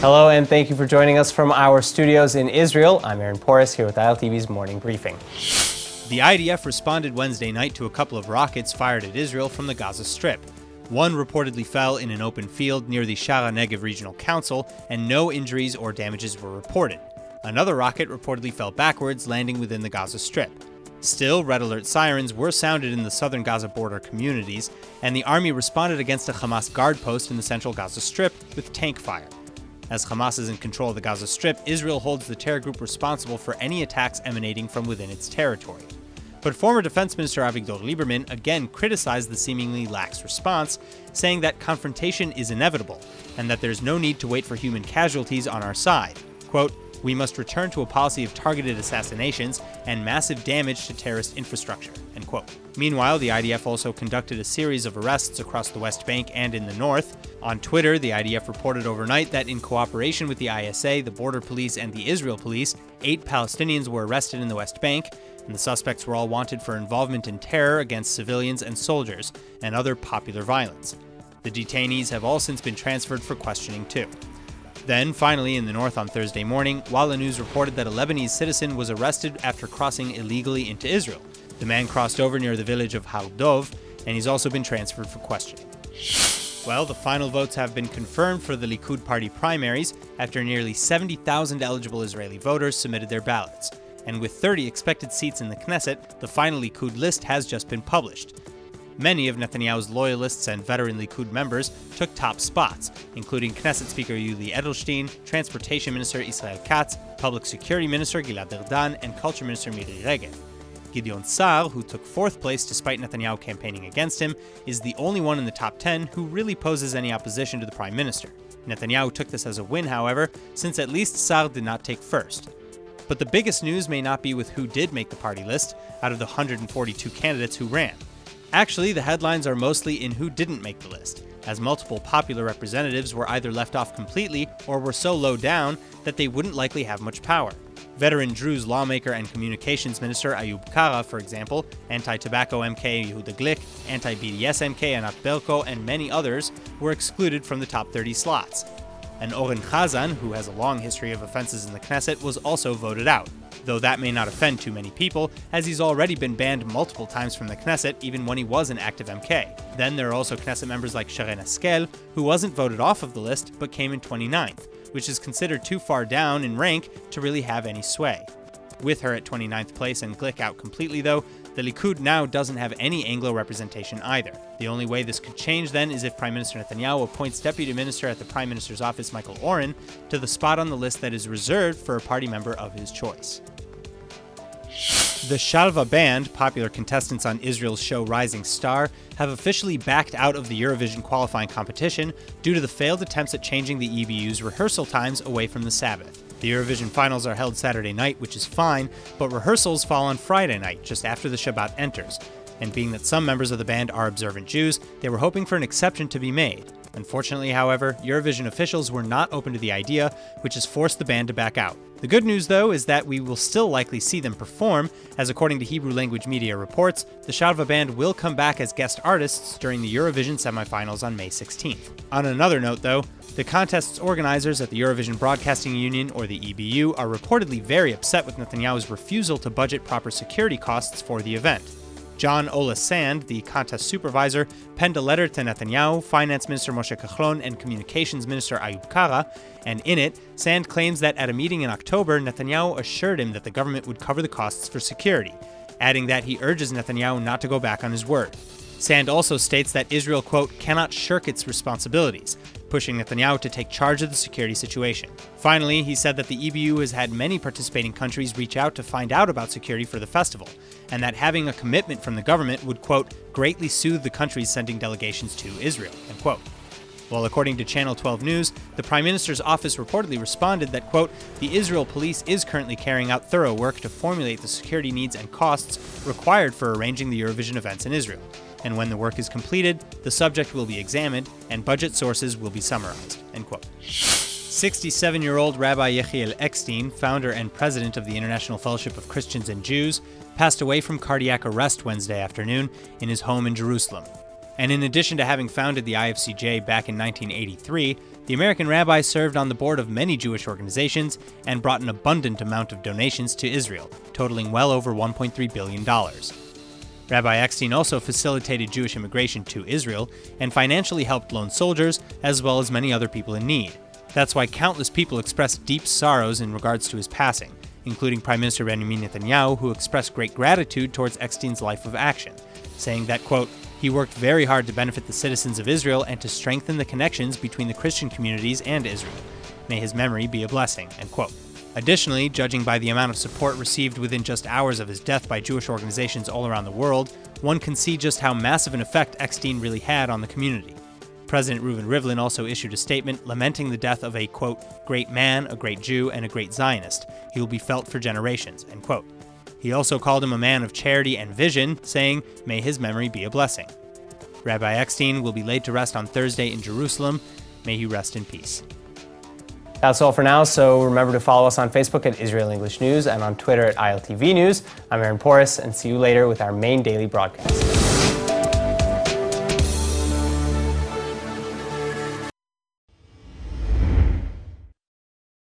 Hello, and thank you for joining us from our studios in Israel. I'm Aaron Porras here with ILTV's Morning Briefing. The IDF responded Wednesday night to a couple of rockets fired at Israel from the Gaza Strip. One reportedly fell in an open field near the Sha'ar HaNegev Regional Council, and no injuries or damages were reported. Another rocket reportedly fell backwards, landing within the Gaza Strip. Still, red alert sirens were sounded in the southern Gaza border communities, and the army responded against a Hamas guard post in the central Gaza Strip with tank fire. As Hamas is in control of the Gaza Strip, Israel holds the terror group responsible for any attacks emanating from within its territory. But former Defense Minister Avigdor Lieberman again criticized the seemingly lax response, saying that confrontation is inevitable and that there's no need to wait for human casualties on our side. Quote, "We must return to a policy of targeted assassinations and massive damage to terrorist infrastructure," end quote. Meanwhile, the IDF also conducted a series of arrests across the West Bank and in the north. On Twitter, the IDF reported overnight that in cooperation with the ISA, the border police, and the Israel police, 8 Palestinians were arrested in the West Bank, and the suspects were all wanted for involvement in terror against civilians and soldiers, and other popular violence. The detainees have all since been transferred for questioning too. Then, finally, in the north on Thursday morning, Walla News reported that a Lebanese citizen was arrested after crossing illegally into Israel. The man crossed over near the village of Har Dov, and he's also been transferred for questioning. Well, the final votes have been confirmed for the Likud party primaries after nearly 70,000 eligible Israeli voters submitted their ballots. And with 30 expected seats in the Knesset, the final Likud list has just been published. Many of Netanyahu's loyalists and veteran Likud members took top spots, including Knesset Speaker Yuli Edelstein, Transportation Minister Israel Katz, Public Security Minister Gilad Erdan, and Culture Minister Miri Regev. Gideon Sa'ar, who took 4th place despite Netanyahu campaigning against him, is the only one in the top 10 who really poses any opposition to the Prime Minister. Netanyahu took this as a win, however, since at least Sa'ar did not take first. But the biggest news may not be with who did make the party list out of the 142 candidates who ran. Actually, the headlines are mostly in who didn't make the list, as multiple popular representatives were either left off completely or were so low down that they wouldn't likely have much power. Veteran Druze lawmaker and communications minister Ayub Kara, for example, anti-tobacco MK Yehuda Glick, anti-BDS MK Anat Berko, and many others were excluded from the top 30 slots. And Oren Chazan, who has a long history of offenses in the Knesset, was also voted out, though that may not offend too many people, as he's already been banned multiple times from the Knesset even when he was an active MK. Then there are also Knesset members like Sharren Haskel, who wasn't voted off of the list but came in 29th, which is considered too far down in rank to really have any sway. With her at 29th place and Glick out completely though, the Likud now doesn't have any Anglo representation either. The only way this could change then is if Prime Minister Netanyahu appoints Deputy Minister at the Prime Minister's office Michael Oren to the spot on the list that is reserved for a party member of his choice. The SHALVA band, popular contestants on Israel's show Rising Star, have officially backed out of the Eurovision qualifying competition due to the failed attempts at changing the EBU's rehearsal times away from the Sabbath. The Eurovision finals are held Saturday night, which is fine, but rehearsals fall on Friday night, just after the Shabbat enters. And being that some members of the band are observant Jews, they were hoping for an exception to be made. Unfortunately, however, Eurovision officials were not open to the idea, which has forced the band to back out. The good news, though, is that we will still likely see them perform, as according to Hebrew language media reports, the SHALVA band will come back as guest artists during the Eurovision semifinals on May 16th. On another note, though, the contest's organizers at the Eurovision Broadcasting Union, or the EBU, are reportedly very upset with Netanyahu's refusal to budget proper security costs for the event. John Ola Sand, the contest supervisor, penned a letter to Netanyahu, Finance Minister Moshe Kahlon, and Communications Minister Ayub Kara, and in it, Sand claims that at a meeting in October, Netanyahu assured him that the government would cover the costs for security, adding that he urges Netanyahu not to go back on his word. Sand also states that Israel, quote, cannot shirk its responsibilities, pushing Netanyahu to take charge of the security situation. Finally, he said that the EBU has had many participating countries reach out to find out about security for the festival, and that having a commitment from the government would, quote, greatly soothe the countries sending delegations to Israel, end quote. Well, according to Channel 12 News, the Prime Minister's office reportedly responded that, quote, the Israel police is currently carrying out thorough work to formulate the security needs and costs required for arranging the Eurovision events in Israel. And when the work is completed, the subject will be examined and budget sources will be summarized, end quote. 67-year-old Rabbi Eckstein, founder and president of the International Fellowship of Christians and Jews, passed away from cardiac arrest Wednesday afternoon in his home in Jerusalem. And in addition to having founded the IFCJ back in 1983, The American rabbi served on the board of many Jewish organizations and brought an abundant amount of donations to Israel, totaling well over $1.3 billion. Rabbi Eckstein also facilitated Jewish immigration to Israel and financially helped lone soldiers as well as many other people in need. That's why countless people expressed deep sorrows in regards to his passing, including Prime Minister Benjamin Netanyahu, who expressed great gratitude towards Eckstein's life of action, saying that, quote, "He worked very hard to benefit the citizens of Israel and to strengthen the connections between the Christian communities and Israel. May his memory be a blessing," end quote. Additionally, judging by the amount of support received within just hours of his death by Jewish organizations all around the world, one can see just how massive an effect Eckstein really had on the community. President Reuven Rivlin also issued a statement lamenting the death of a, quote, "great man, a great Jew, and a great Zionist. He will be felt for generations," end quote. He also called him a man of charity and vision, saying, "May his memory be a blessing." Rabbi Eckstein will be laid to rest on Thursday in Jerusalem. May he rest in peace. That's all for now, so remember to follow us on Facebook at Israel English News and on Twitter at ILTV News. I'm Aaron Porras, and see you later with our main daily broadcast.